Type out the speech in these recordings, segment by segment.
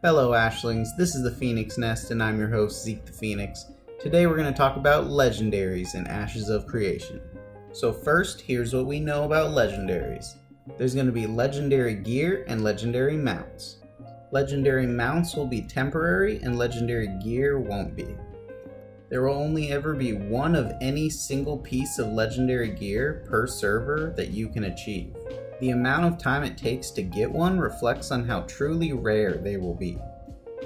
Hello Ashlings, this is the Phoenix Nest and I'm your host Zeke the Phoenix. Today we're going to talk about legendaries in Ashes of Creation. So first, here's what we know about legendaries. There's going to be legendary gear and legendary mounts. Legendary mounts will be temporary and legendary gear won't be. There will only ever be one of any single piece of legendary gear per server that you can achieve. The amount of time it takes to get one reflects on how truly rare they will be.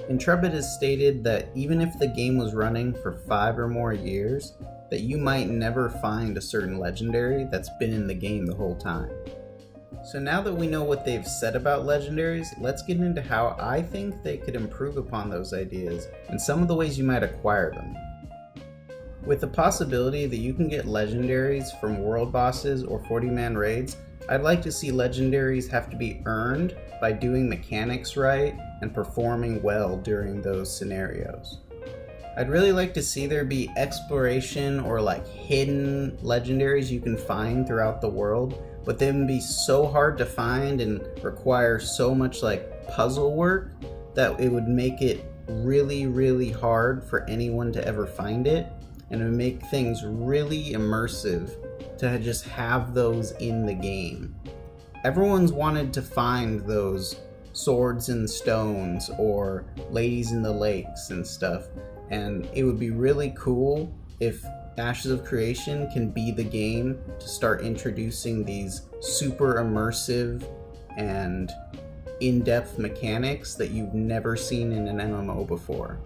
Intrepid has stated that even if the game was running for 5 or more years, that you might never find a certain legendary that's been in the game the whole time. So now that we know what they've said about legendaries, let's get into how I think they could improve upon those ideas and some of the ways you might acquire them. With the possibility that you can get legendaries from world bosses or 40-man raids, I'd like to see legendaries have to be earned by doing mechanics right and performing well during those scenarios. I'd really like to see there be exploration or hidden legendaries you can find throughout the world, but they would be so hard to find and require so much puzzle work that it would make it really hard for anyone to ever find it, and it would make things really immersive to just have those in the game. Everyone's wanted to find those swords and stones or ladies in the lakes and stuff, and it would be really cool if Ashes of Creation can be the game to start introducing these super immersive and in-depth mechanics that you've never seen in an MMO before.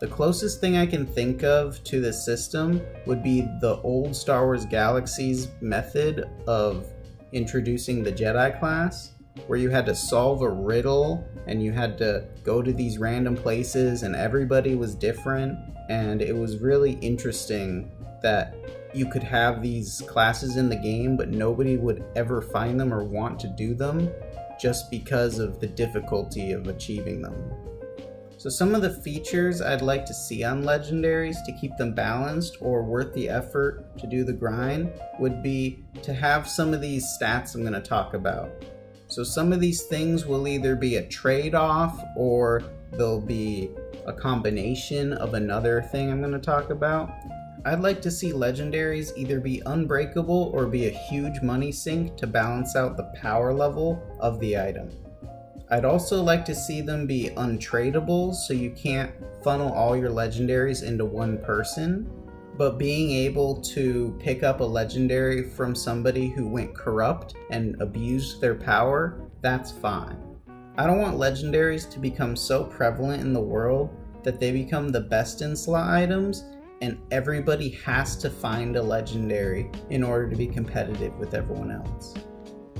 The closest thing I can think of to this system would be the old Star Wars Galaxies method of introducing the Jedi class, where you had to solve a riddle and you had to go to these random places and everybody was different, and it was really interesting that you could have these classes in the game but nobody would ever find them or want to do them just because of the difficulty of achieving them. So some of the features I'd like to see on legendaries to keep them balanced or worth the effort to do the grind would be to have some of these stats I'm going to talk about. So some of these things will either be a trade-off or they'll be a combination of another thing I'm going to talk about. I'd like to see legendaries either be unbreakable or be a huge money sink to balance out the power level of the item. I'd also like to see them be untradeable, so you can't funnel all your legendaries into one person, but being able to pick up a legendary from somebody who went corrupt and abused their power, that's fine. I don't want legendaries to become so prevalent in the world that they become the best in slot items and everybody has to find a legendary in order to be competitive with everyone else.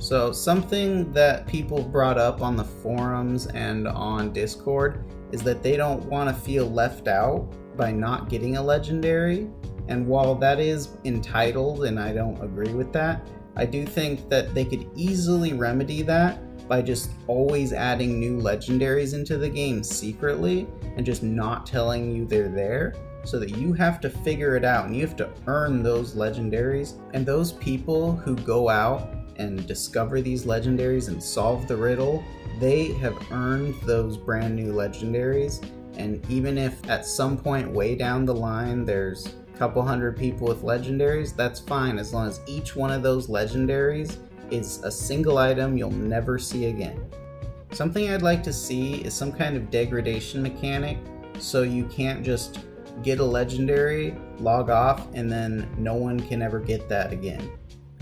So something that people brought up on the forums and on Discord is that they don't want to feel left out by not getting a legendary. And while that is entitled and I don't agree with that, I do think that they could easily remedy that by just always adding new legendaries into the game secretly and just not telling you they're there, so that you have to figure it out and you have to earn those legendaries. And those people who go out and discover these legendaries and solve the riddle, they have earned those brand new legendaries. And even if at some point way down the line there's a couple hundred people with legendaries, that's fine, as long as each one of those legendaries is a single item you'll never see again. Something I'd like to see is some kind of degradation mechanic, so you can't just get a legendary, log off, and then no one can ever get that again.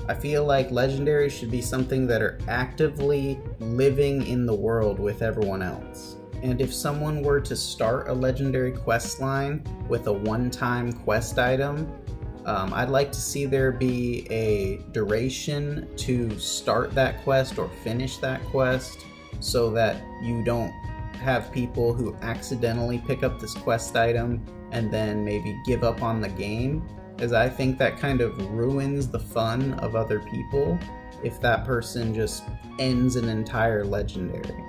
I feel like legendaries should be something that are actively living in the world with everyone else. And if someone were to start a legendary quest line with a one-time quest item, I'd like to see there be a duration to start that quest or finish that quest, so that you don't have people who accidentally pick up this quest item and then maybe give up on the game, as I think that kind of ruins the fun of other people if that person just ends an entire legendary.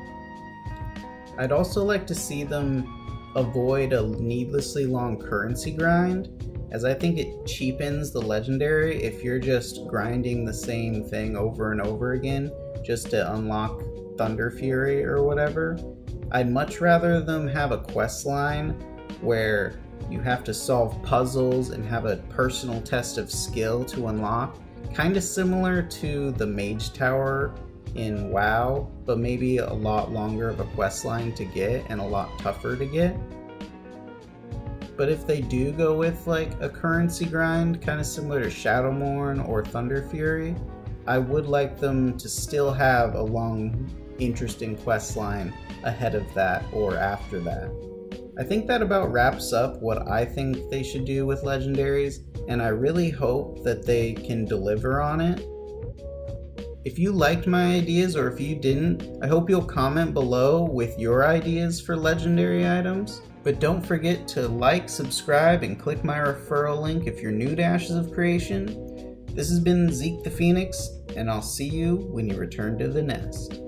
I'd also like to see them avoid a needlessly long currency grind, as I think it cheapens the legendary if you're just grinding the same thing over and over again just to unlock Thunder Fury or whatever. I'd much rather them have a quest line where you have to solve puzzles and have a personal test of skill to unlock, kind of similar to the Mage Tower in WoW, but maybe a lot longer of a quest line to get and a lot tougher to get. But if they do go with like a currency grind, kind of similar to Shadowmourne or Thunder Fury, I would like them to still have a long, interesting quest line ahead of that or after that. I think that about wraps up what I think they should do with legendaries, and I really hope that they can deliver on it. If you liked my ideas or if you didn't, I hope you'll comment below with your ideas for legendary items. But don't forget to like, subscribe, and click my referral link if you're new to Ashes of Creation. This has been Zeke the Phoenix, and I'll see you when you return to the nest.